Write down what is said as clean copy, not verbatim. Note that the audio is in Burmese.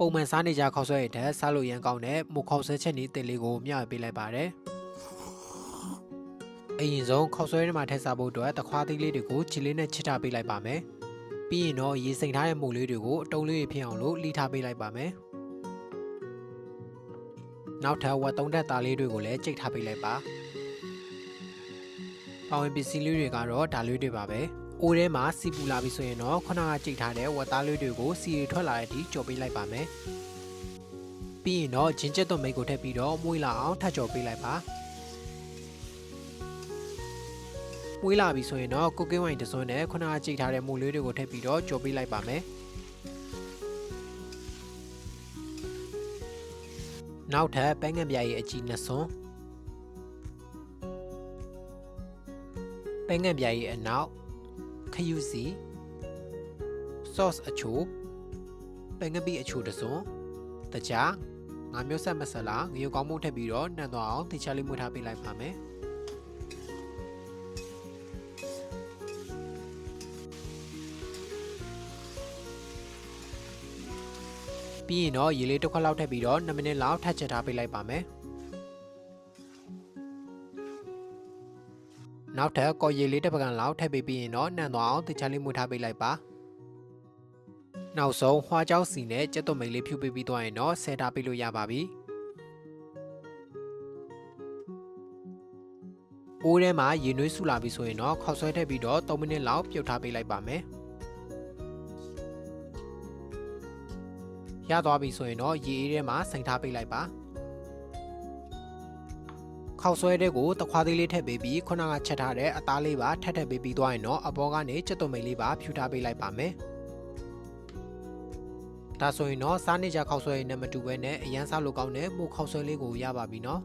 ပုံမှန်စားနေကြခေါက်ဆွဲရတဲ့စားလို့ရန်ကောင်းတဲ့မူခေါက်ဆွဲချက်နည်းတင်လေးကိုမျှဝေပေးလိုက်ပါတယ်အရင်ဆုံးခေါက်ဆွဲထဲမှာထည့်စားဖို့အတွက်တခွားသေးလေးတွေကိုချီလေးနဲ့ချစ်ထားပေးလိုက်ပါမယ်ပြီးရင်တော့ရေစိမ်ထားတဲ့မူလေးတွေကိုအတုံးလေးဖြစ်အောင်လို့လှီထားပေးလိုက်ပါမယ်နောက်ထပ်ဝက်3ဓာတ်သားလေးတွေကိုလည်းကြိတ်ထားပေးလိုက်ပါပါဝင်ပစ္စည်းလေးတွေကတော့ဒါလေးတွေပါပဲအိုးထဲမှာစီပူလာပြီဆိုရင်တော့ခုနကကြိတ်ထားတဲ့ဝက်သားလေးတွေကိုစီရီထွက်လာတဲ့အထိကြော်ပေးလိုက်ပါမယ်ပြီးရင်တော့ဂျင်းကျက်သွန်မိတ်ကိုထည့်ပြီးတော့မွေးလာအောင်ထပ်ကြော်ပေးလိုက်ပါမွေးလာပြီဆိုရင်တော့ကုတ်ကင်းဝိုင်တစ်စွန်းနဲ့ခုနကကြိတ်ထားတဲ့မူလေးတွေကိုထည့်ပြီးတော့ကြော်ပေးလိုက်ပါမယ်နောက်ထပ်ပန်းငံပြားရဲ့အကြီး2စွန်းပန်းငံပြားရဲ့အနောက်ခယူစီ sauce အချိုပန်းငပိအချိုတစ်စွန်းတကြားငါမျိုးဆက်မဆလာငရုတ်ကောင်းမှုထည့်ပြီးတော့နှံသွားအောင်တေချာလေးမွေးထားပေးလိုက်ပါမယ်ပြီးရင်တော့ရေလေးတစ်ခွက်လောက်ထည့်ပြီးတော့2မိနစ်လောက်ထပ်ချက်ထားပေးလိုက်ပါမယ်နောက်ထပ်ကော်ရည်လေးတစ်ပကံလောက်ထည့်ပေးပြီးရင်တော့နှံသွားအောင်တေချာလေးမွေးထားပေးလိုက်ပါနောက်ဆုံးဟွာကြောက်စီနဲ့ကြက်သွန်မိတ်လေးဖြူပေးပြီးသွားရင်တော့ဆဲထားပေးလို့ရပါပြီအိုးထဲမှာရေနွေးဆူလာပြီဆိုရင်တော့ခေါက်ဆွဲထည့်ပြီးတော့3မိနစ်လောက်ပြုတ်ထားပေးလိုက်ပါမယ်ရသွားပြီဆိုရင်တော့ရေအေးထဲမှာစိမ်ထားပေးလိုက်ပါခေါက်ဆွဲတဲ့ကိုတခွားသေးလေးထည့်ပေးပြီးခုနကချက်ထားတဲ့အသားလေးပါထပ်ထည့်ပေးပြီးသွားရင်တော့အပေါ်ကနေကြက်သွန်မိတ်လေးပါဖြူထားပေးလိုက်ပါမယ်ဒါဆိုရင်တော့စားနေကြခေါက်ဆွဲရည်နဲ့မတူဘဲနဲ့အရန်စားလို့ကောင်းတဲ့မို့ခေါက်ဆွဲလေးကိုရပါပြီနော်